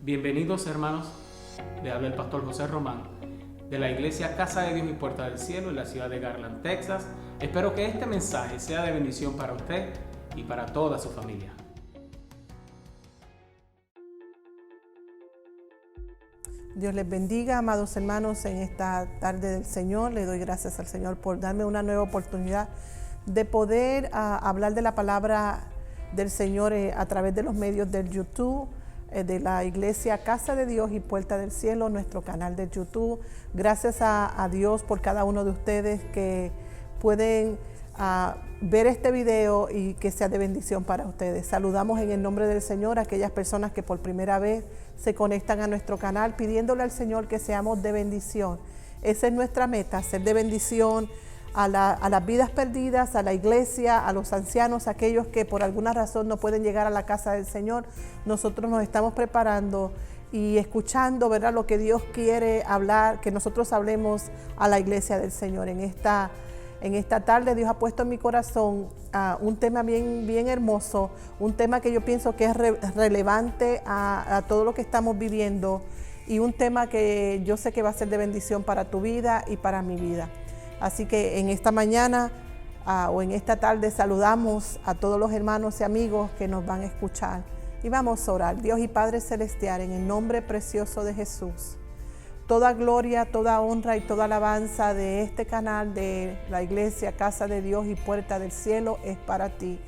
Bienvenidos, hermanos. Le habla el pastor José Román de la iglesia Casa de Dios y Puerta del Cielo en la ciudad de Garland, Texas. Espero que este mensaje sea de bendición para usted y para toda su familia. Dios les bendiga, amados hermanos, en esta tarde del Señor. Le doy gracias al Señor por darme una nueva oportunidad de poder hablar de la palabra del Señor a través de los medios del YouTube, de la iglesia Casa de Dios y Puerta del Cielo, nuestro canal de YouTube. Gracias a Dios por cada uno de ustedes que pueden ver este video y que sea de bendición para ustedes. Saludamos en el nombre del Señor a aquellas personas que por primera vez se conectan a nuestro canal, pidiéndole al Señor que seamos de bendición. Esa es nuestra meta, ser de bendición a las vidas perdidas, a la iglesia, a los ancianos, aquellos que por alguna razón no pueden llegar a la casa del Señor. Nosotros nos estamos preparando y escuchando, ¿verdad?, lo que Dios quiere hablar, que nosotros hablemos a la iglesia del Señor. En esta tarde Dios ha puesto en mi corazón un tema bien hermoso, un tema que yo pienso que es relevante a todo lo que estamos viviendo y un tema que yo sé que va a ser de bendición para tu vida y para mi vida. Así que en esta mañana o en esta tarde saludamos a todos los hermanos y amigos que nos van a escuchar y vamos a orar. Dios y Padre Celestial, en el nombre precioso de Jesús, toda gloria, toda honra y toda alabanza de este canal de la iglesia Casa de Dios y Puerta del Cielo es para ti.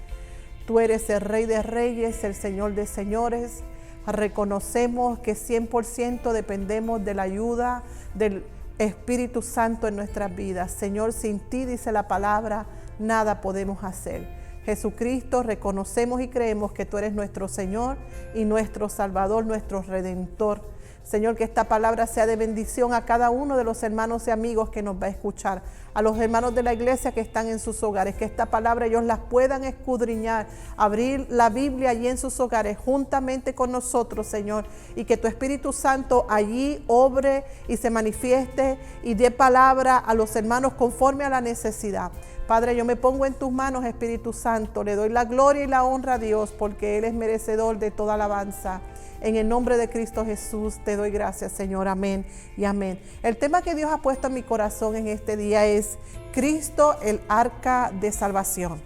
Tú eres el Rey de Reyes, el Señor de Señores. Reconocemos que 100% dependemos de la ayuda del Espíritu Santo en nuestras vidas. Señor, sin ti, dice la palabra, nada podemos hacer. Jesucristo, reconocemos y creemos que tú eres nuestro Señor y nuestro Salvador, nuestro Redentor. Señor, que esta palabra sea de bendición a cada uno de los hermanos y amigos que nos va a escuchar, a los hermanos de la iglesia que están en sus hogares, que esta palabra ellos las puedan escudriñar, abrir la Biblia allí en sus hogares juntamente con nosotros, Señor, y que tu Espíritu Santo allí obre y se manifieste y dé palabra a los hermanos conforme a la necesidad. Padre, yo me pongo en tus manos, Espíritu Santo, le doy la gloria y la honra a Dios porque Él es merecedor de toda alabanza. En el nombre de Cristo Jesús te doy gracias, Señor. Amén y amén. El tema que Dios ha puesto en mi corazón en este día es Cristo, el arca de salvación.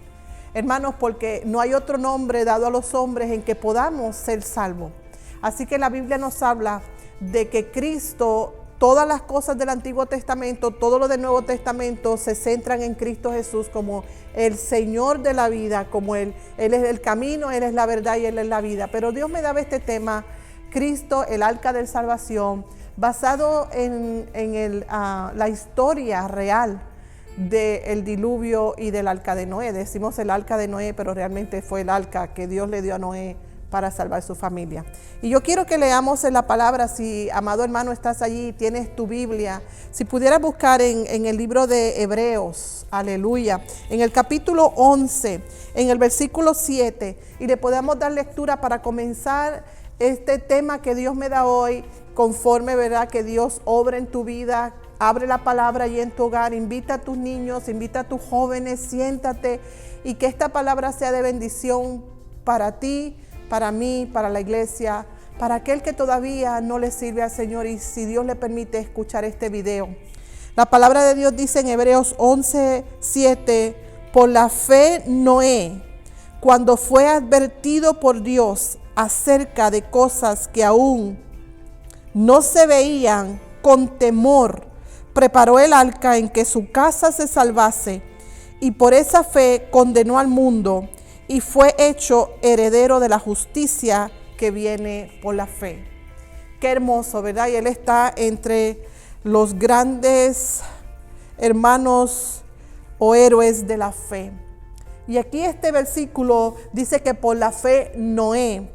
Hermanos, porque no hay otro nombre dado a los hombres en que podamos ser salvos. Así que la Biblia nos habla de que Cristo, todas las cosas del Antiguo Testamento, todo lo del Nuevo Testamento se centran en Cristo Jesús como el Señor de la vida, como Él es el camino, Él es la verdad y Él es la vida. Pero Dios me daba este tema, Cristo, el arca de salvación, basado en la historia real del diluvio y del arca de Noé. Decimos el arca de Noé, pero realmente fue el arca que Dios le dio a Noé para salvar su familia. Y yo quiero que leamos en la palabra, si amado hermano estás allí, tienes tu Biblia, si pudieras buscar en el libro de Hebreos, aleluya, en el capítulo 11, en el versículo 7, y le podamos dar lectura para comenzar este tema que Dios me da hoy, conforme, ¿verdad?, que Dios obra en tu vida. Abre la palabra allí en tu hogar, invita a tus niños, invita a tus jóvenes, siéntate y que esta palabra sea de bendición para ti, para mí, para la iglesia, para aquel que todavía no le sirve al Señor y si Dios le permite escuchar este video. La palabra de Dios dice en Hebreos 11:7, por la fe Noé, cuando fue advertido por Dios acerca de cosas que aún no se veían, con temor preparó el arca en que su casa se salvase y por esa fe condenó al mundo y fue hecho heredero de la justicia que viene por la fe. Qué hermoso, ¿verdad? Y él está entre los grandes hermanos o héroes de la fe. Y aquí este versículo dice que por la fe Noé,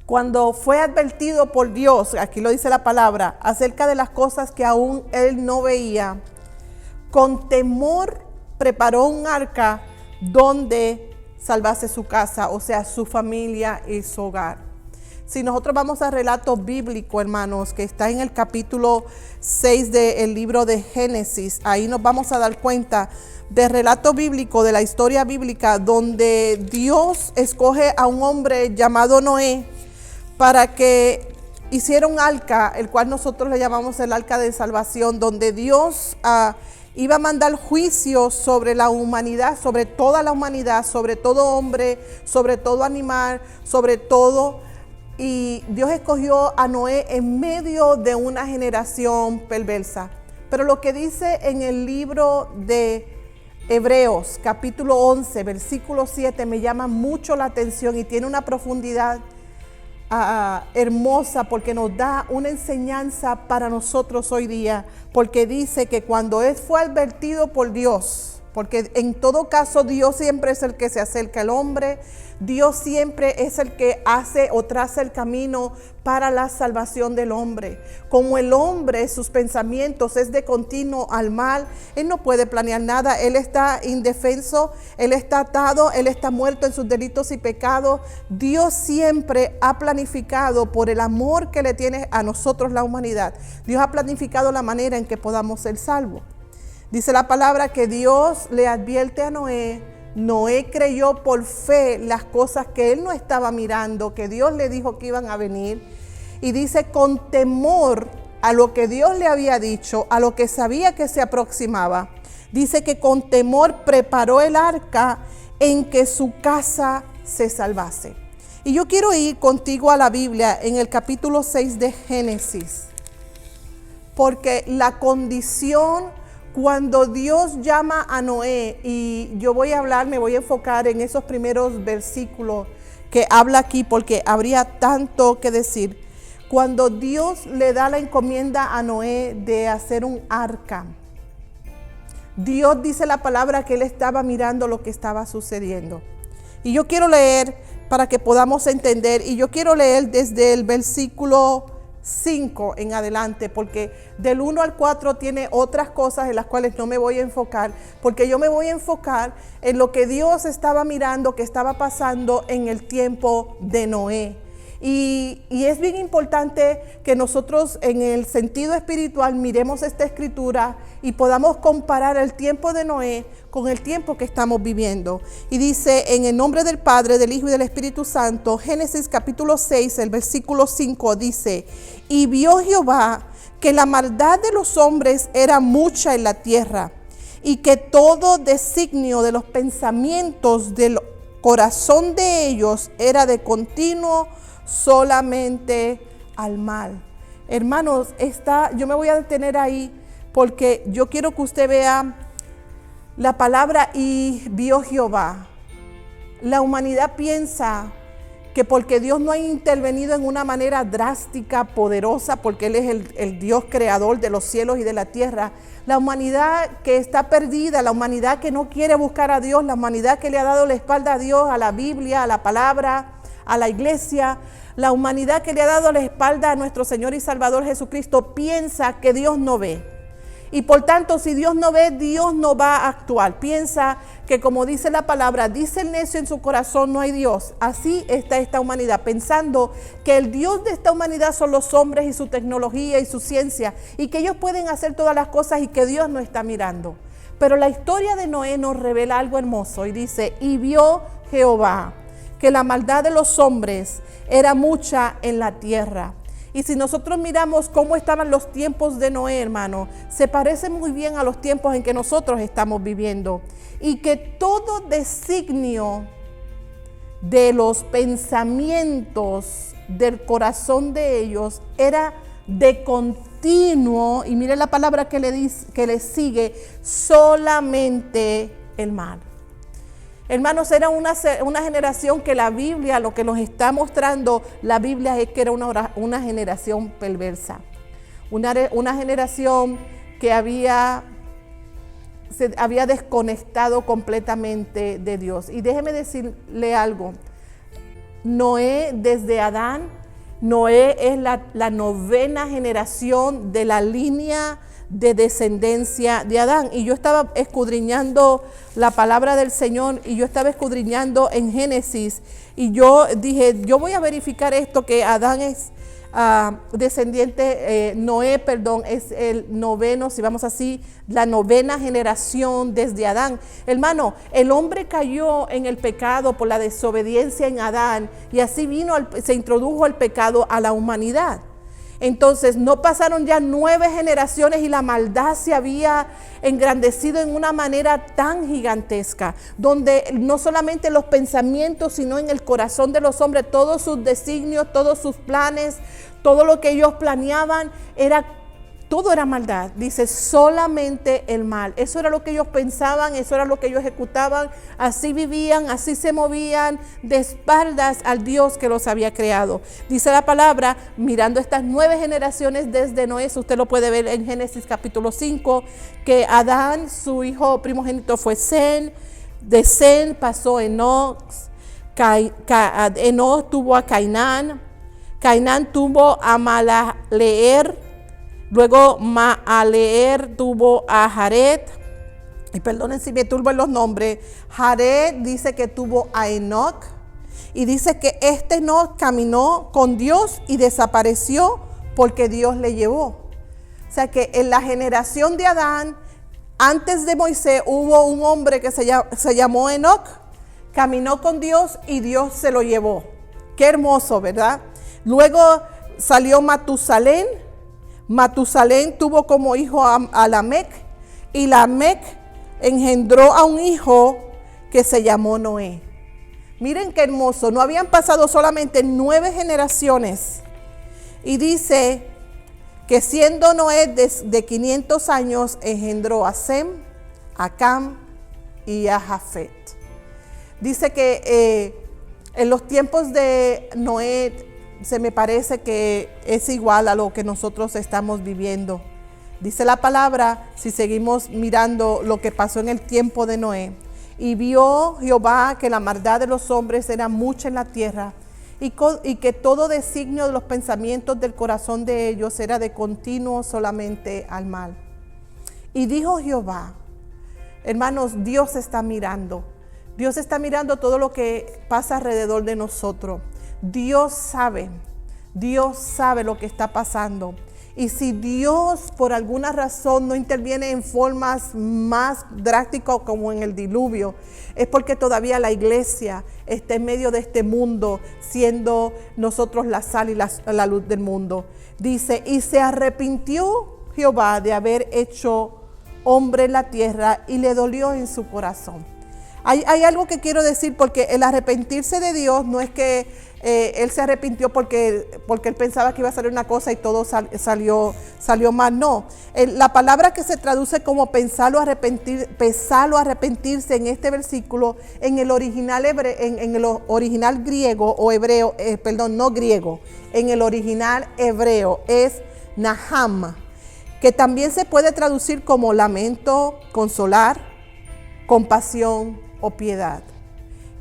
cuando fue advertido por Dios, aquí lo dice la palabra, acerca de las cosas que aún él no veía, con temor preparó un arca donde salvase su casa, o sea, su familia y su hogar. Si nosotros vamos al relato bíblico, hermanos, que está en el capítulo 6 del libro de Génesis, ahí nos vamos a dar cuenta del relato bíblico, de la historia bíblica, donde Dios escoge a un hombre llamado Noé para que hicieron arca, el cual nosotros le llamamos el arca de salvación, donde Dios iba a mandar juicio sobre la humanidad, sobre toda la humanidad, sobre todo hombre, sobre todo animal, sobre todo. Y Dios escogió a Noé en medio de una generación perversa. Pero lo que dice en el libro de Hebreos, capítulo 11, versículo 7, me llama mucho la atención y tiene una profundidad hermosa, porque nos da una enseñanza para nosotros hoy día, porque dice que cuando él fue advertido por Dios, porque en todo caso Dios siempre es el que se acerca al hombre, Dios siempre es el que hace o traza el camino para la salvación del hombre. Como el hombre, sus pensamientos es de continuo al mal, él no puede planear nada, él está indefenso, él está atado, él está muerto en sus delitos y pecados. Dios siempre ha planificado, por el amor que le tiene a nosotros la humanidad, Dios ha planificado la manera en que podamos ser salvos. Dice la palabra que Dios le advierte a Noé. Noé creyó por fe las cosas que él no estaba mirando, que Dios le dijo que iban a venir. Y dice, con temor a lo que Dios le había dicho, a lo que sabía que se aproximaba, dice que con temor preparó el arca en que su casa se salvase. Y yo quiero ir contigo a la Biblia en el capítulo 6 de Génesis, porque la condición cuando Dios llama a Noé, y yo me voy a enfocar en esos primeros versículos que habla aquí, porque habría tanto que decir. Cuando Dios le da la encomienda a Noé de hacer un arca, Dios dice la palabra que él estaba mirando lo que estaba sucediendo. Y yo quiero leer para que podamos entender, y yo quiero leer desde el versículo 5 en adelante, porque del 1 al 4 tiene otras cosas en las cuales no me voy a enfocar, porque yo me voy a enfocar en lo que Dios estaba mirando, que estaba pasando en el tiempo de Noé. Y es bien importante que nosotros en el sentido espiritual miremos esta escritura y podamos comparar el tiempo de Noé con el tiempo que estamos viviendo. Y dice, en el nombre del Padre, del Hijo y del Espíritu Santo, Génesis capítulo 6, el versículo 5 dice, y vio Jehová que la maldad de los hombres era mucha en la tierra, y que todo designio de los pensamientos del corazón de ellos era de continuo solamente al mal. Hermanos, yo me voy a detener ahí porque yo quiero que usted vea la palabra y vio Jehová. La humanidad piensa que porque Dios no ha intervenido en una manera drástica, poderosa, porque Él es el Dios creador de los cielos y de la tierra, la humanidad que está perdida, la humanidad que no quiere buscar a Dios, la humanidad que le ha dado la espalda a Dios, a la Biblia, a la palabra, a la iglesia, la humanidad que le ha dado la espalda a nuestro Señor y Salvador Jesucristo, piensa que Dios no ve. Y por tanto, si Dios no ve, Dios no va a actuar. Piensa que, como dice la palabra, dice el necio en su corazón, no hay Dios. Así está esta humanidad, pensando que el Dios de esta humanidad son los hombres y su tecnología y su ciencia, y que ellos pueden hacer todas las cosas y que Dios no está mirando. Pero la historia de Noé nos revela algo hermoso y dice, y vio Jehová que la maldad de los hombres era mucha en la tierra. Y si nosotros miramos cómo estaban los tiempos de Noé, hermano, se parece muy bien a los tiempos en que nosotros estamos viviendo. Y que todo designio de los pensamientos del corazón de ellos era de continuo, y mire la palabra que le sigue, solamente el mal. Hermanos, era una generación que la Biblia, lo que nos está mostrando la Biblia es que era una generación perversa. Una generación que se había desconectado completamente de Dios. Y déjeme decirle algo. Noé, desde Adán, Noé es la 9ª generación de la línea de descendencia de Adán. Y yo estaba escudriñando la palabra del Señor, y yo estaba escudriñando en Génesis, y yo dije, yo voy a verificar esto, que Adán es descendiente, Noé, perdón, es el 9º, si vamos así, la 9ª generación desde Adán. Hermano, el hombre cayó en el pecado por la desobediencia en Adán, y así se introdujo el pecado a la humanidad. Entonces no pasaron ya 9 generaciones y la maldad se había engrandecido en una manera tan gigantesca, donde no solamente los pensamientos, sino en el corazón de los hombres, todos sus designios, todos sus planes, todo lo que ellos planeaban, todo era maldad. Dice, solamente el mal. Eso era lo que ellos pensaban, eso era lo que ellos ejecutaban, así vivían, así se movían, de espaldas al Dios que los había creado. Dice la palabra, mirando estas 9 generaciones desde Noé, usted lo puede ver en Génesis capítulo 5, que Adán, su hijo primogénito fue Sem, de Sem pasó Enoc, Enoc tuvo a Cainán, Cainán tuvo a Malaleer, luego Maaleer tuvo a Jared, y perdonen si me turbo en los nombres. Jared dice que tuvo a Enoc, y dice que Enoc caminó con Dios y desapareció porque Dios le llevó. O sea que en la generación de Adán, antes de Moisés, hubo un hombre que se llamó Enoc, caminó con Dios y Dios se lo llevó. Qué hermoso, ¿verdad? Luego salió Matusalén. Matusalén tuvo como hijo a Lamec, y Lamec engendró a un hijo que se llamó Noé. Miren qué hermoso, no habían pasado solamente 9 generaciones. Y dice que siendo Noé de 500 años, engendró a Sem, a Cam y a Jafet. Dice que en los tiempos de Noé, se me parece que es igual a lo que nosotros estamos viviendo. Dice la palabra, si seguimos mirando lo que pasó en el tiempo de Noé. Y vio Jehová que la maldad de los hombres era mucha en la tierra, y que todo designio de los pensamientos del corazón de ellos era de continuo solamente al mal. Y dijo Jehová, hermanos, Dios está mirando. Dios está mirando todo lo que pasa alrededor de nosotros. Dios sabe lo que está pasando. Y si Dios por alguna razón no interviene en formas más drásticas como en el diluvio, es porque todavía la iglesia está en medio de este mundo, siendo nosotros la sal y la luz del mundo. Dice, y se arrepintió Jehová de haber hecho hombre en la tierra, y le dolió en su corazón. Hay algo que quiero decir, porque el arrepentirse de Dios no es que él se arrepintió porque él pensaba que iba a salir una cosa y todo salió mal. No, la palabra que se traduce como pesarlo arrepentirse en este versículo, en el original en el original griego o hebreo, no griego, en el original hebreo es naham, que también se puede traducir como lamento, consolar, compasión o piedad.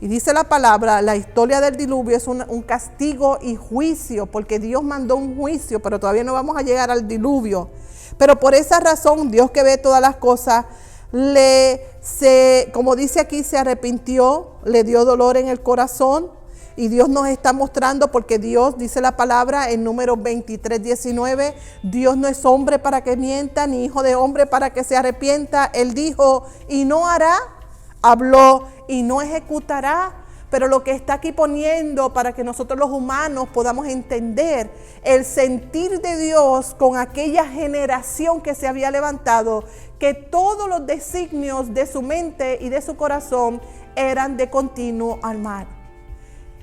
Y dice la palabra, la historia del diluvio es un castigo y juicio, porque Dios mandó un juicio, pero todavía no vamos a llegar al diluvio. Pero por esa razón, Dios que ve todas las cosas, como dice aquí, se arrepintió, le dio dolor en el corazón. Y Dios nos está mostrando, porque Dios, dice la palabra en Números 23:19, Dios no es hombre para que mienta, ni hijo de hombre para que se arrepienta. Él dijo y no hará, habló y no ejecutará. Pero lo que está aquí poniendo para que nosotros los humanos podamos entender el sentir de Dios con aquella generación que se había levantado, que todos los designios de su mente y de su corazón eran de continuo al mal.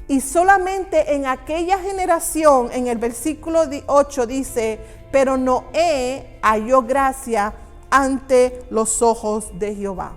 Y solamente en aquella generación, en el versículo 8 dice, pero Noé halló gracia ante los ojos de Jehová.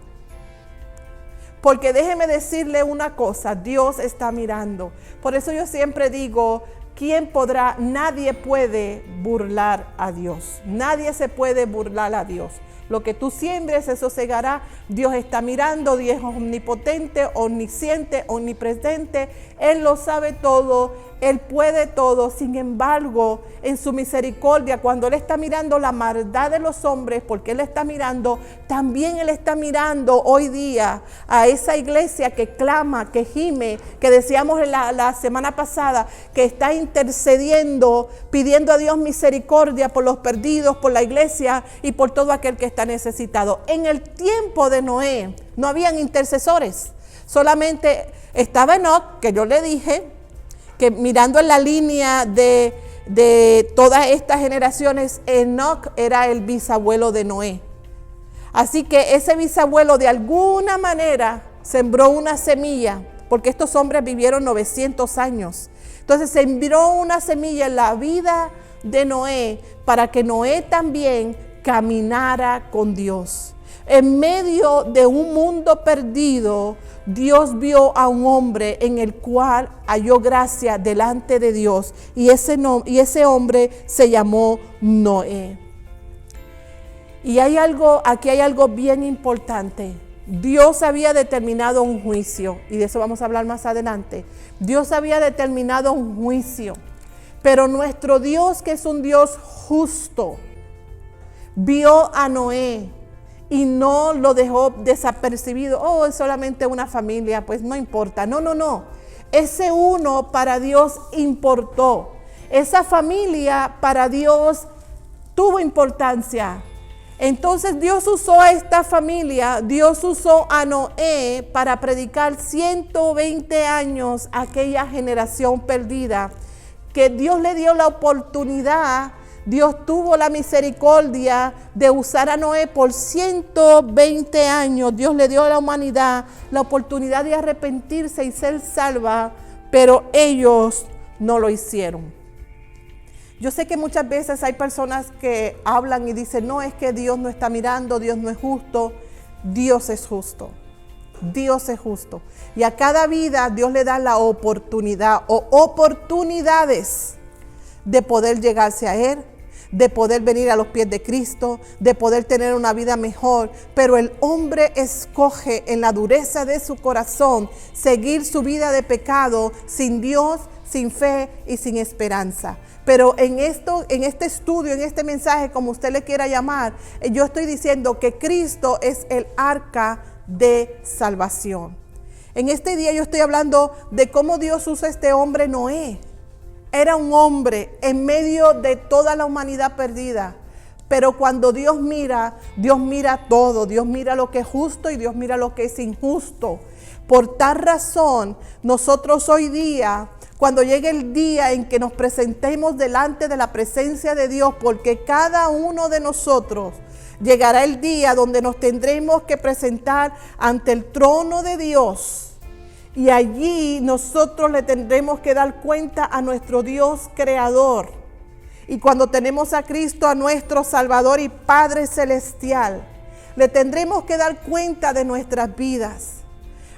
Porque déjeme decirle una cosa, Dios está mirando. Por eso yo siempre digo, ¿quién podrá? Nadie puede burlar a Dios. Nadie se puede burlar a Dios. Lo que tú siembres, eso segará. Dios está mirando, Dios es omnipotente, omnisciente, omnipresente. Él lo sabe todo, Él puede todo. Sin embargo, en su misericordia, cuando Él está mirando la maldad de los hombres, porque Él está mirando, también Él está mirando hoy día a esa iglesia que clama, que gime, que decíamos la semana pasada, que está intercediendo, pidiendo a Dios misericordia por los perdidos, por la iglesia y por todo aquel que está necesitado. En el tiempo de Noé no habían intercesores, solamente estaba Enoc, que yo le dije, que mirando en la línea de de todas estas generaciones, Enoc era el bisabuelo de Noé. Así que ese bisabuelo de alguna manera sembró una semilla, porque estos hombres vivieron 900 años. Entonces sembró una semilla en la vida de Noé para que Noé también caminara con Dios. En medio de un mundo perdido, Dios vio a un hombre en el cual halló gracia delante de Dios, y ese hombre se llamó Noé. Y aquí hay algo bien importante. Dios había determinado un juicio, y de eso vamos a hablar más adelante. Dios había determinado un juicio, pero nuestro Dios, que es un Dios justo, vio a Noé y no lo dejó desapercibido. Oh, es solamente una familia, pues no importa. No. Ese uno para Dios importó. Esa familia para Dios tuvo importancia. Entonces Dios usó a esta familia, Dios usó a Noé para predicar 120 años a aquella generación perdida, que Dios le dio la oportunidad, Dios tuvo la misericordia de usar a Noé por 120 años. Dios le dio a la humanidad la oportunidad de arrepentirse y ser salva, pero ellos no lo hicieron. Yo sé que muchas veces hay personas que hablan y dicen, no, es que Dios no está mirando, Dios no es justo. Dios es justo. Dios es justo. Y a cada vida Dios le da la oportunidad o oportunidades de poder llegarse a Él, de poder venir a los pies de Cristo, de poder tener una vida mejor. Pero el hombre escoge en la dureza de su corazón seguir su vida de pecado sin Dios, sin fe y sin esperanza. Pero en este estudio, en este mensaje, como usted le quiera llamar, yo estoy diciendo que Cristo es el arca de salvación. En este día yo estoy hablando de cómo Dios usa a este hombre Noé. Era un hombre en medio de toda la humanidad perdida. Pero cuando Dios mira todo. Dios mira lo que es justo y Dios mira lo que es injusto. Por tal razón, nosotros hoy día, cuando llegue el día en que nos presentemos delante de la presencia de Dios, porque cada uno de nosotros llegará el día donde nos tendremos que presentar ante el trono de Dios, y allí nosotros le tendremos que dar cuenta a nuestro Dios creador. Y cuando tenemos a Cristo, a nuestro Salvador y Padre Celestial, le tendremos que dar cuenta de nuestras vidas.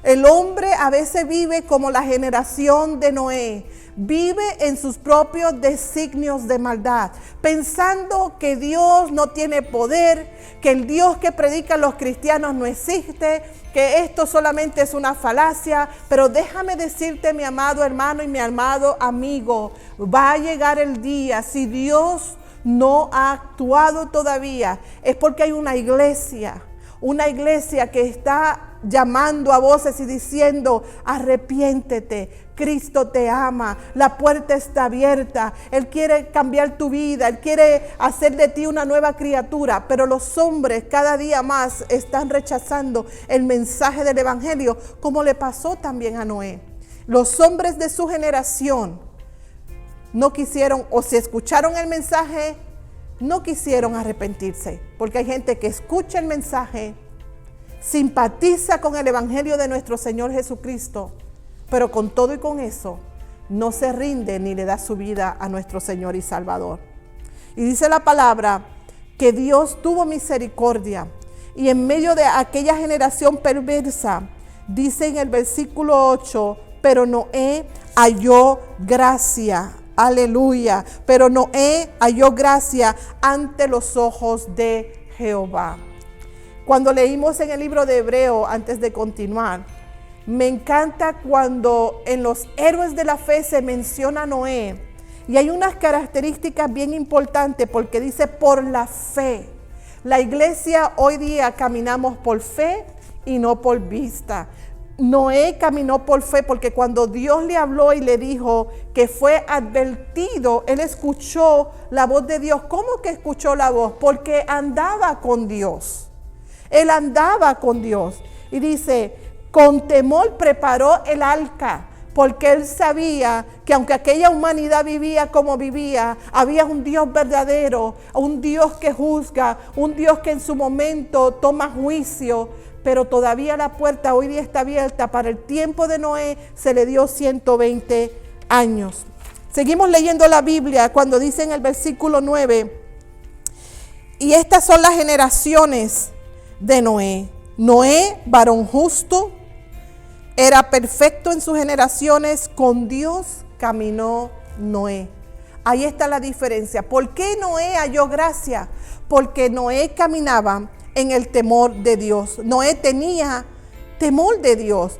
El hombre a veces vive como la generación de Noé, vive en sus propios designios de maldad, pensando que Dios no tiene poder, que el Dios que predican los cristianos no existe, que esto solamente es una falacia. Pero déjame decirte, mi amado hermano y mi amado amigo, va a llegar el día, si Dios no ha actuado todavía, es porque hay una iglesia que está llamando a voces y diciendo, arrepiéntete, Cristo te ama, la puerta está abierta, Él quiere cambiar tu vida, Él quiere hacer de ti una nueva criatura. Pero los hombres cada día más están rechazando el mensaje del evangelio, como le pasó también a Noé. Los hombres de su generación no quisieron, o si escucharon el mensaje, no quisieron arrepentirse, porque hay gente que escucha el mensaje, simpatiza con el evangelio de nuestro Señor Jesucristo, pero con todo y con eso no se rinde ni le da su vida a nuestro Señor y Salvador. Y dice la palabra que Dios tuvo misericordia, y en medio de aquella generación perversa, dice en el versículo 8, pero Noé halló gracia. Aleluya. Pero Noé halló gracia ante los ojos de Jehová. Cuando leímos en el libro de Hebreo, antes de continuar, me encanta cuando en los héroes de la fe se menciona a Noé. Y hay unas características bien importantes, porque dice por la fe. La iglesia hoy día caminamos por fe y no por vista. Noé caminó por fe porque cuando Dios le habló y le dijo que fue advertido, él escuchó la voz de Dios. ¿Cómo que escuchó la voz? Porque andaba con Dios. Él andaba con Dios. Y dice, con temor preparó el arca porque él sabía que aunque aquella humanidad vivía como vivía, había un Dios verdadero, un Dios que juzga, un Dios que en su momento toma juicio, pero todavía la puerta hoy día está abierta. Para el tiempo de Noé se le dio 120 años. Seguimos leyendo la Biblia cuando dice en el versículo 9, y estas son las generaciones de Noé. Noé, varón justo, era perfecto en sus generaciones, con Dios caminó Noé. Ahí está la diferencia. ¿Por qué Noé halló gracia? Porque Noé caminaba en el temor de Dios. Noé tenía temor de Dios.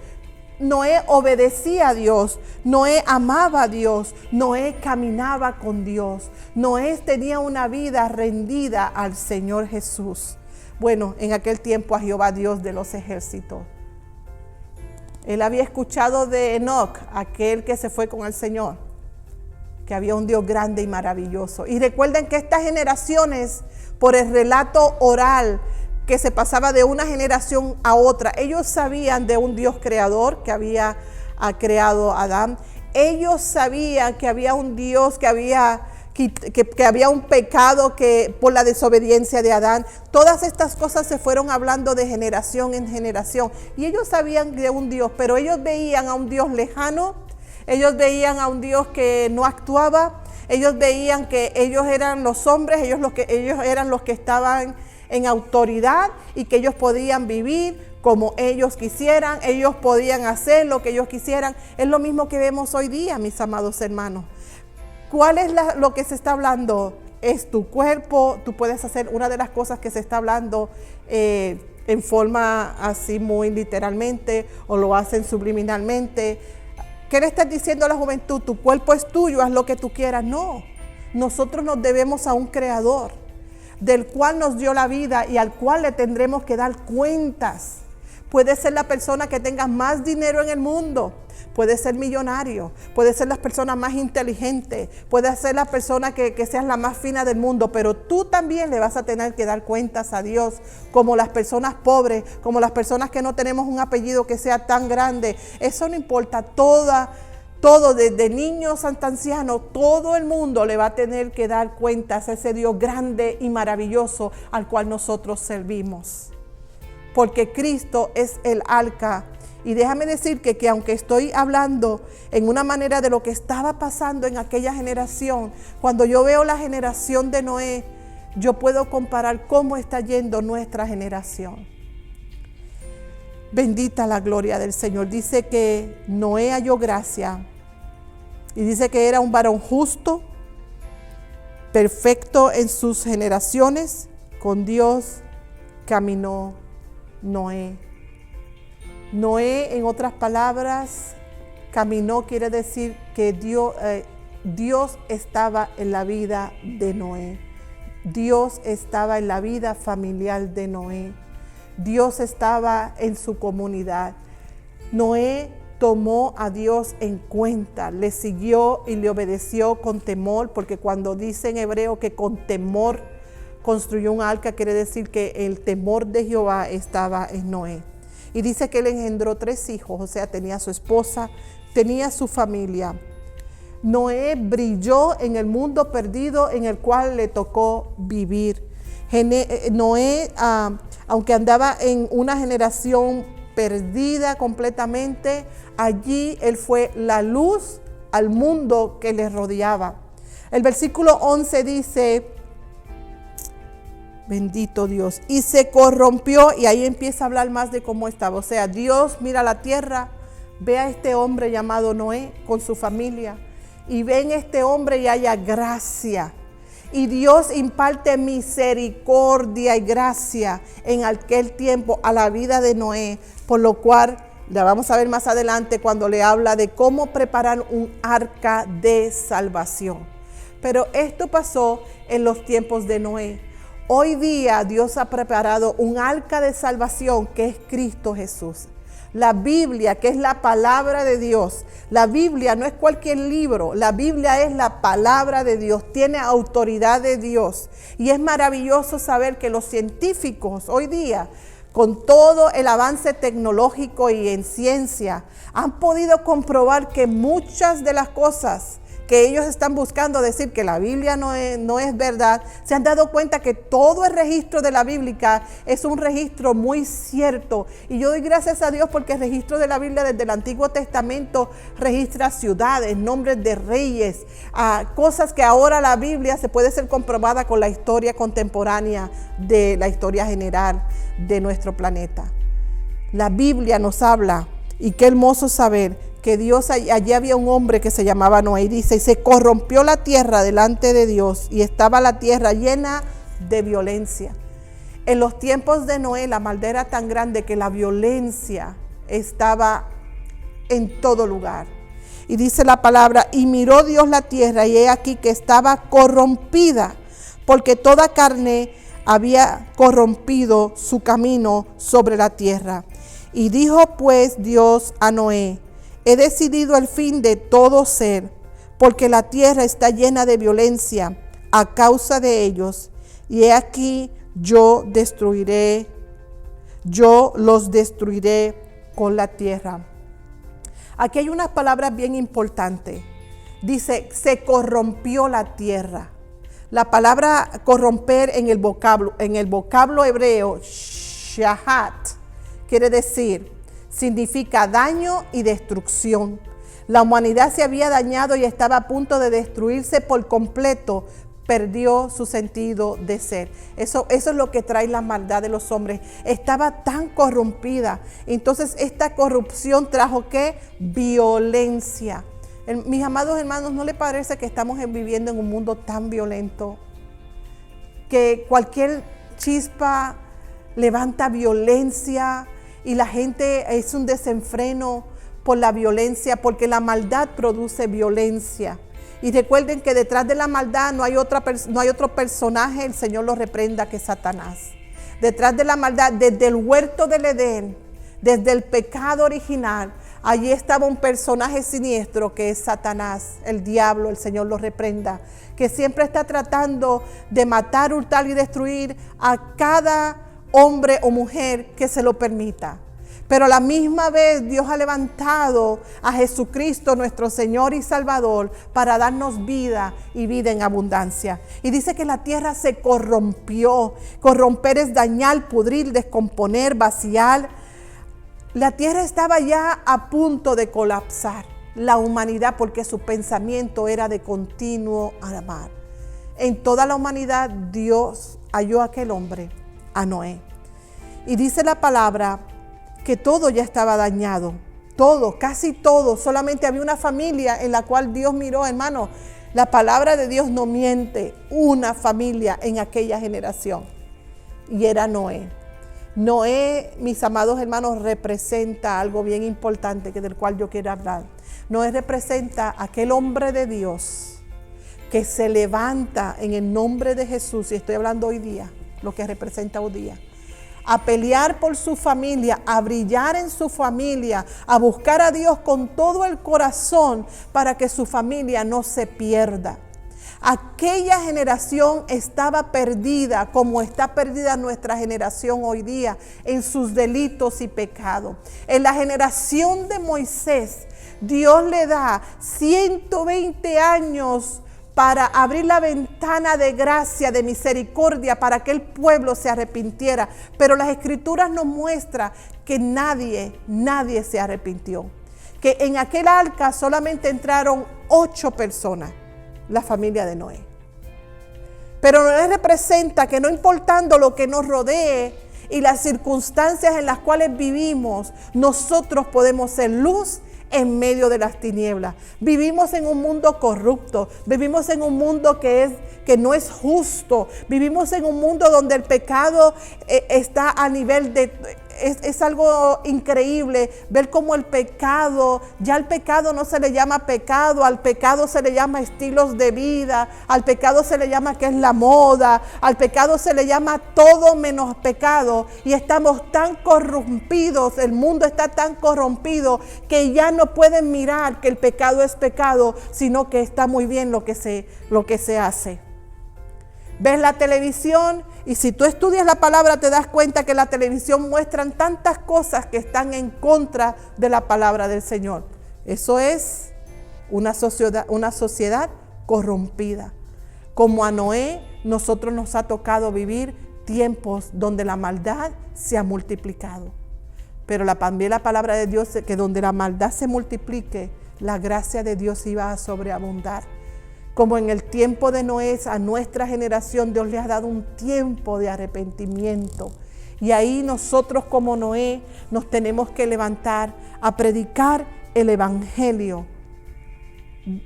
Noé obedecía a Dios. Noé amaba a Dios. Noé caminaba con Dios. Noé tenía una vida rendida al Señor Jesús. Bueno, en aquel tiempo a Jehová Dios de los ejércitos. Él había escuchado de Enoc, aquel que se fue con el Señor, que había un Dios grande y maravilloso. Y recuerden que estas generaciones, por el relato oral que se pasaba de una generación a otra, ellos sabían de un Dios creador que había creado a Adán. Ellos sabían que había un Dios que había un pecado que por la desobediencia de Adán. Todas estas cosas se fueron hablando de generación en generación. Y ellos sabían de un Dios, pero ellos veían a un Dios lejano. Ellos veían a un Dios que no actuaba. Ellos veían que ellos eran los hombres, ellos eran los que estaban en autoridad y que ellos podían vivir como ellos quisieran. Ellos podían hacer lo que ellos quisieran. Es lo mismo que vemos hoy día, mis amados hermanos. ¿Cuál es lo que se está hablando? Es tu cuerpo. Tú puedes hacer una de las cosas que se está hablando en forma así muy literalmente, o lo hacen subliminalmente. ¿Qué le estás diciendo a la juventud? Tu cuerpo es tuyo, haz lo que tú quieras. No, nosotros nos debemos a un creador, del cual nos dio la vida y al cual le tendremos que dar cuentas. Puede ser la persona que tenga más dinero en el mundo, puede ser millonario, puede ser las personas más inteligentes, puede ser la persona que seas la más fina del mundo, pero tú también le vas a tener que dar cuentas a Dios, como las personas pobres, como las personas que no tenemos un apellido que sea tan grande. Eso no importa, todo desde niños hasta ancianos, todo el mundo le va a tener que dar cuentas a ese Dios grande y maravilloso al cual nosotros servimos. Porque Cristo es el arca. Y déjame decir que aunque estoy hablando en una manera de lo que estaba pasando en aquella generación, cuando yo veo la generación de Noé, yo puedo comparar cómo está yendo nuestra generación. Bendita la gloria del Señor. Dice que Noé halló gracia y dice que era un varón justo, perfecto en sus generaciones. Con Dios caminó Noé. Noé, en otras palabras, caminó, quiere decir que Dios estaba en la vida de Noé. Dios estaba en la vida familiar de Noé. Dios estaba en su comunidad. Noé tomó a Dios en cuenta, le siguió y le obedeció con temor, porque cuando dice en hebreo que con temor construyó un arca, quiere decir que el temor de Jehová estaba en Noé. Y dice que él engendró 3 hijos, o sea, tenía su esposa, tenía su familia. Noé brilló en el mundo perdido en el cual le tocó vivir. Noé, aunque andaba en una generación perdida completamente, allí él fue la luz al mundo que le rodeaba. El versículo 11 dice, bendito Dios, y se corrompió, y ahí empieza a hablar más de cómo estaba. O sea, Dios mira la tierra, ve a este hombre llamado Noé con su familia, y ve en este hombre y haya gracia. Y Dios imparte misericordia y gracia en aquel tiempo a la vida de Noé, por lo cual la vamos a ver más adelante cuando le habla de cómo preparar un arca de salvación. Pero esto pasó en los tiempos de Noé. Hoy día Dios ha preparado un arca de salvación que es Cristo Jesús. La Biblia, que es la palabra de Dios. La Biblia no es cualquier libro. La Biblia es la palabra de Dios. Tiene autoridad de Dios. Y es maravilloso saber que los científicos hoy día con todo el avance tecnológico y en ciencia, han podido comprobar que muchas de las cosas que ellos están buscando decir que la Biblia no es verdad, se han dado cuenta que todo el registro de la Biblia es un registro muy cierto. Y yo doy gracias a Dios porque el registro de la Biblia desde el Antiguo Testamento registra ciudades, nombres de reyes, cosas que ahora la Biblia se puede ser comprobada con la historia contemporánea de la historia general de nuestro planeta. La Biblia nos habla, y qué hermoso saber que Dios, allí había un hombre que se llamaba Noé, y dice, y se corrompió la tierra delante de Dios, y estaba la tierra llena de violencia. En los tiempos de Noé la maldad era tan grande que la violencia estaba en todo lugar. Y dice la palabra, y miró Dios la tierra, y he aquí que estaba corrompida, porque toda carne había corrompido su camino sobre la tierra. Y dijo pues Dios a Noé, he decidido el fin de todo ser, porque la tierra está llena de violencia a causa de ellos, y he aquí yo los destruiré con la tierra. Aquí hay unas palabras bien importantes. Dice, se corrompió la tierra. La palabra corromper en el vocablo hebreo, shahat, quiere decir, significa daño y destrucción. La humanidad se había dañado y estaba a punto de destruirse por completo. Perdió su sentido de ser. Eso es lo que trae la maldad de los hombres. Estaba tan corrompida. Entonces esta corrupción trajo ¿qué? Violencia. Mis amados hermanos, ¿no les parece que estamos viviendo en un mundo tan violento? Que cualquier chispa levanta violencia. Y la gente es un desenfreno por la violencia, porque la maldad produce violencia. Y recuerden que detrás de la maldad no hay otro personaje, el Señor lo reprenda, que Satanás. Detrás de la maldad, desde el huerto del Edén, desde el pecado original, allí estaba un personaje siniestro que es Satanás, el diablo, el Señor lo reprenda, que siempre está tratando de matar, hurtar y destruir a cada hombre o mujer que se lo permita. Pero a la misma vez Dios ha levantado a Jesucristo, nuestro Señor y Salvador, para darnos vida y vida en abundancia. Y dice que la tierra se corrompió. Corromper es dañar, pudrir, descomponer, vaciar. La tierra estaba ya a punto de colapsar. La humanidad, porque su pensamiento era de continuo amar. En toda la humanidad Dios halló a aquel hombre, a Noé. Y dice la palabra que todo ya estaba dañado, todo, casi todo. Solamente había una familia en la cual Dios miró, hermano. La palabra de Dios no miente, una familia en aquella generación, y era Noé. Noé, mis amados hermanos, representa algo bien importante del cual yo quiero hablar. Noé representa aquel hombre de Dios que se levanta en el nombre de Jesús, y estoy hablando hoy día, lo que representa hoy día, a pelear por su familia, a brillar en su familia, a buscar a Dios con todo el corazón para que su familia no se pierda. Aquella generación estaba perdida como está perdida nuestra generación hoy día en sus delitos y pecados. En la generación de Moisés, Dios le da 120 años para abrir la ventana de gracia, de misericordia, para que el pueblo se arrepintiera. Pero las Escrituras nos muestran que nadie se arrepintió. Que en aquel arca solamente entraron 8 personas, la familia de Noé. Pero Noé representa que no importando lo que nos rodee y las circunstancias en las cuales vivimos, nosotros podemos ser luz en medio de las tinieblas. Vivimos en un mundo corrupto, vivimos en un mundo que no es justo, vivimos en un mundo donde el pecado está a nivel de... Es algo increíble ver cómo el pecado, ya al pecado no se le llama pecado, al pecado se le llama estilos de vida, al pecado se le llama que es la moda, al pecado se le llama todo menos pecado, y estamos tan corrompidos, el mundo está tan corrompido que ya no pueden mirar que el pecado es pecado, sino que está muy bien lo que se hace. Ves la televisión Y si tú estudias la palabra, te das cuenta que la televisión muestran tantas cosas que están en contra de la palabra del Señor. Eso es una sociedad corrompida. Como a Noé, nosotros nos ha tocado vivir tiempos donde la maldad se ha multiplicado. Pero también la palabra de Dios es que donde la maldad se multiplique, la gracia de Dios iba a sobreabundar. Como en el tiempo de Noé, a nuestra generación Dios le ha dado un tiempo de arrepentimiento. Y ahí nosotros como Noé nos tenemos que levantar a predicar el evangelio.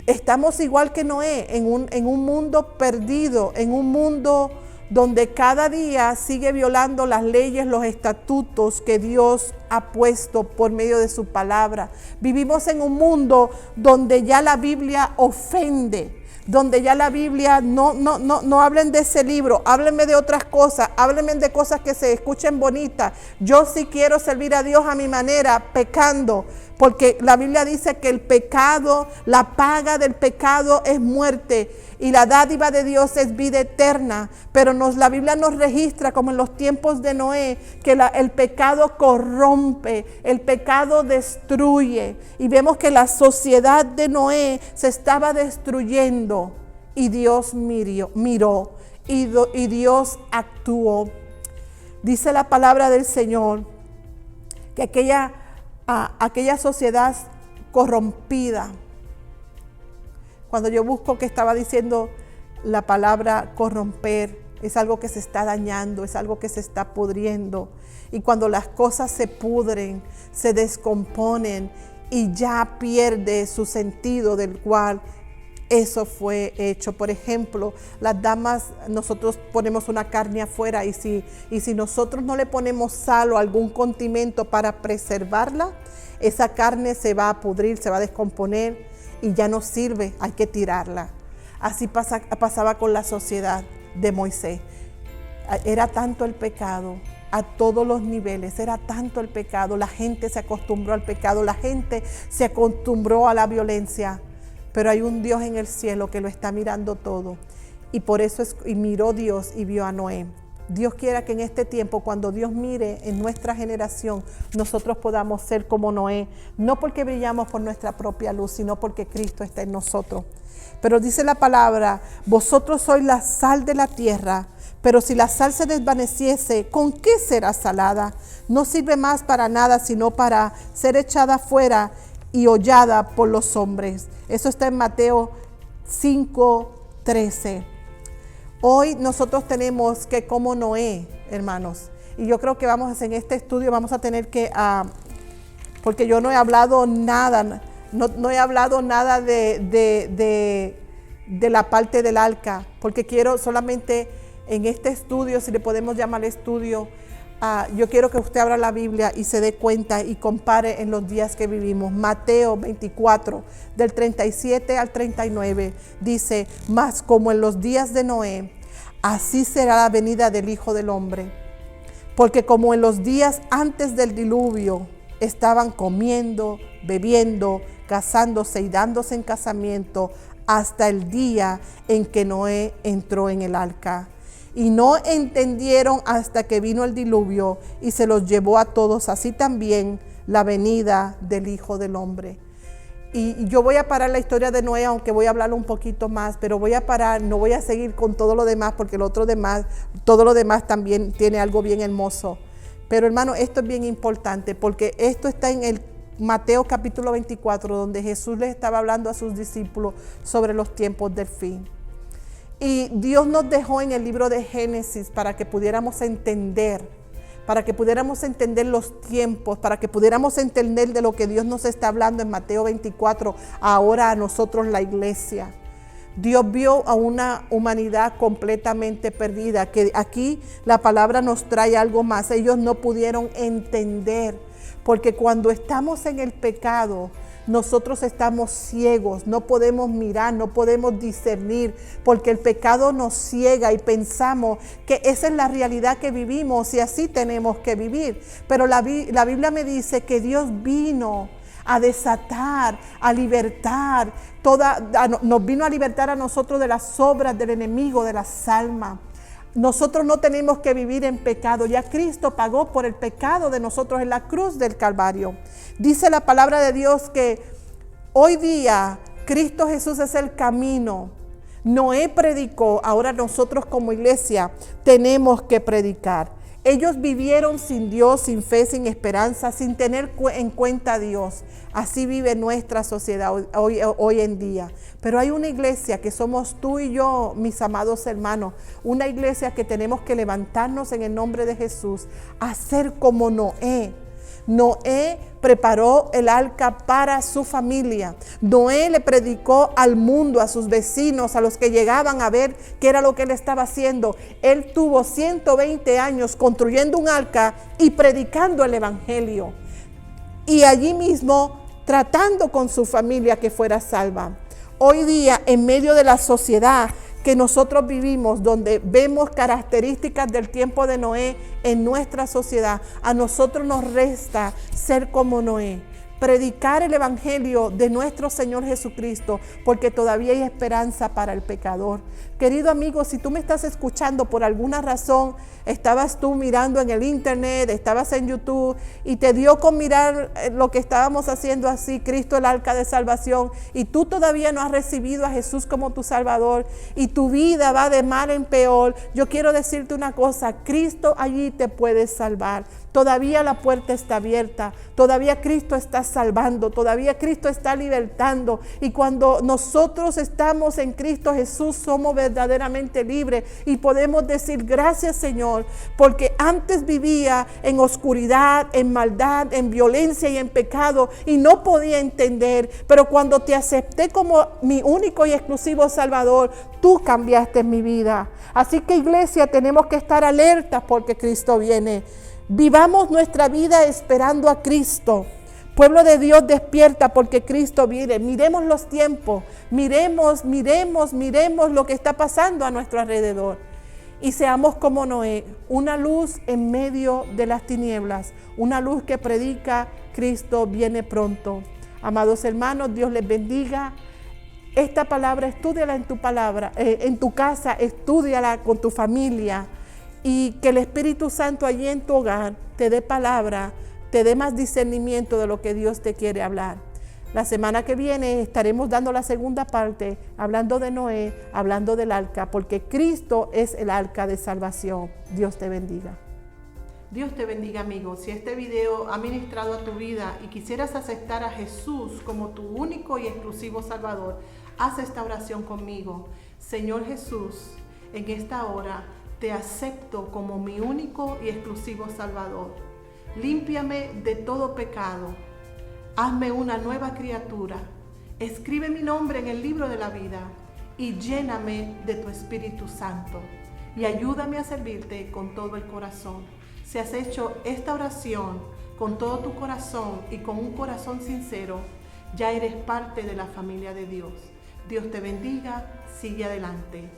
Estamos igual que Noé en un mundo perdido, en un mundo donde cada día sigue violando las leyes, los estatutos que Dios ha puesto por medio de su palabra. Vivimos en un mundo donde ya la Biblia ofende, donde ya la Biblia, no hablen de ese libro, háblenme de otras cosas, háblenme de cosas que se escuchen bonitas. Yo sí quiero servir a Dios a mi manera, pecando, porque la Biblia dice que el pecado, la paga del pecado es muerte y la dádiva de Dios es vida eterna. Pero la Biblia nos registra, como en los tiempos de Noé, que el pecado corrompe, el pecado destruye. Y vemos que la sociedad de Noé se estaba destruyendo y Dios miró y Dios actuó. Dice la palabra del Señor que aquella sociedad corrompida, cuando yo busco que estaba diciendo la palabra corromper, es algo que se está dañando, es algo que se está pudriendo. Y cuando las cosas se pudren, se descomponen y ya pierde su sentido del cual eso fue hecho. Por ejemplo, las damas, nosotros ponemos una carne afuera y si nosotros no le ponemos sal o algún condimento para preservarla, esa carne se va a pudrir, se va a descomponer y ya no sirve, hay que tirarla. Así pasaba con la sociedad de Moisés. Era tanto el pecado a todos los niveles, era tanto el pecado, la gente se acostumbró al pecado, la gente se acostumbró a la violencia. Pero hay un Dios en el cielo que lo está mirando todo. Y por eso miró Dios y vio a Noé. Dios quiera que en este tiempo, cuando Dios mire en nuestra generación, nosotros podamos ser como Noé. No porque brillamos por nuestra propia luz, sino porque Cristo está en nosotros. Pero dice la palabra, vosotros sois la sal de la tierra. Pero si la sal se desvaneciese, ¿con qué será salada? No sirve más para nada, sino para ser echada fuera y hollada por los hombres. Eso está en Mateo 5:13. Hoy nosotros tenemos que, como Noé, hermanos, y yo creo que en este estudio vamos a tener que, porque yo no he hablado nada, no he hablado nada de la parte del arca, porque quiero solamente en este estudio, si le podemos llamar estudio, yo quiero que usted abra la Biblia y se dé cuenta y compare en los días que vivimos. Mateo 24, del 37 al 39, dice, mas como en los días de Noé, así será la venida del Hijo del Hombre. Porque como en los días antes del diluvio, estaban comiendo, bebiendo, casándose y dándose en casamiento, hasta el día en que Noé entró en el arca. Y no entendieron hasta que vino el diluvio y se los llevó a todos, así también la venida del Hijo del Hombre. Y yo voy a parar la historia de Noé, aunque voy a hablar un poquito más, pero voy a parar, no voy a seguir con todo lo demás, porque todo lo demás también tiene algo bien hermoso. Pero hermano, esto es bien importante, porque esto está en el Mateo capítulo 24, donde Jesús les estaba hablando a sus discípulos sobre los tiempos del fin. Y Dios nos dejó en el libro de Génesis para que pudiéramos entender los tiempos, para que pudiéramos entender de lo que Dios nos está hablando en Mateo 24, ahora a nosotros la iglesia. Dios vio a una humanidad completamente perdida, que aquí la palabra nos trae algo más. Ellos no pudieron entender, porque cuando estamos en el pecado, nosotros estamos ciegos, no podemos mirar, no podemos discernir, porque el pecado nos ciega y pensamos que esa es la realidad que vivimos y así tenemos que vivir. Pero la Biblia me dice que Dios vino a desatar, a libertar, nos vino a libertar a nosotros de las obras del enemigo, de las almas. nosotros no tenemos que vivir en pecado. Ya Cristo pagó por el pecado de nosotros en la cruz del Calvario. Dice la palabra de Dios que hoy día Cristo Jesús es el camino. Noé predicó, ahora nosotros como iglesia tenemos que predicar. Ellos vivieron sin Dios, sin fe, sin esperanza, sin tener en cuenta a Dios. Así vive nuestra sociedad hoy en día. Pero hay una iglesia que somos tú y yo, mis amados hermanos. Una iglesia que tenemos que levantarnos en el nombre de Jesús, a ser como Noé. Noé preparó el arca para su familia. Noé le predicó al mundo, a sus vecinos, a los que llegaban a ver qué era lo que él estaba haciendo. Él tuvo 120 años construyendo un arca y predicando el evangelio. Y allí mismo tratando con su familia que fuera salva. Hoy día, en medio de la sociedad que nosotros vivimos, donde vemos características del tiempo de Noé en nuestra sociedad, a nosotros nos resta ser como Noé, predicar el evangelio de nuestro Señor Jesucristo, porque todavía hay esperanza para el pecador. Querido amigo, si tú me estás escuchando por alguna razón, estabas tú mirando en el internet, estabas en YouTube y te dio con mirar lo que estábamos haciendo así, Cristo el arca de salvación, y tú todavía no has recibido a Jesús como tu Salvador y tu vida va de mal en peor, yo quiero decirte una cosa, Cristo allí te puede salvar. Todavía la puerta está abierta, todavía Cristo está salvando, todavía Cristo está libertando. Y cuando nosotros estamos en Cristo Jesús, somos verdaderamente libres y podemos decir gracias Señor, porque antes vivía en oscuridad, en maldad, en violencia y en pecado y no podía entender, pero cuando te acepté como mi único y exclusivo Salvador, tú cambiaste mi vida. Así que iglesia, tenemos que estar alertas porque Cristo viene. Vivamos nuestra vida esperando a Cristo. Pueblo de Dios, despierta porque Cristo viene. Miremos los tiempos, miremos lo que está pasando a nuestro alrededor. Y seamos como Noé, una luz en medio de las tinieblas, una luz que predica Cristo viene pronto. Amados hermanos, Dios les bendiga. Esta palabra, estúdiala en tu casa, estúdiala con tu familia. Y que el Espíritu Santo allí en tu hogar te dé palabra, te dé más discernimiento de lo que Dios te quiere hablar. La semana que viene estaremos dando la segunda parte, hablando de Noé, hablando del arca, porque Cristo es el arca de salvación. Dios te bendiga. Dios te bendiga, amigo. Si este video ha ministrado a tu vida y quisieras aceptar a Jesús como tu único y exclusivo Salvador, haz esta oración conmigo. Señor Jesús, en esta hora te acepto como mi único y exclusivo Salvador. Límpiame de todo pecado. Hazme una nueva criatura. Escribe mi nombre en el libro de la vida y lléname de tu Espíritu Santo. Y ayúdame a servirte con todo el corazón. Si has hecho esta oración con todo tu corazón y con un corazón sincero, ya eres parte de la familia de Dios. Dios te bendiga. Sigue adelante.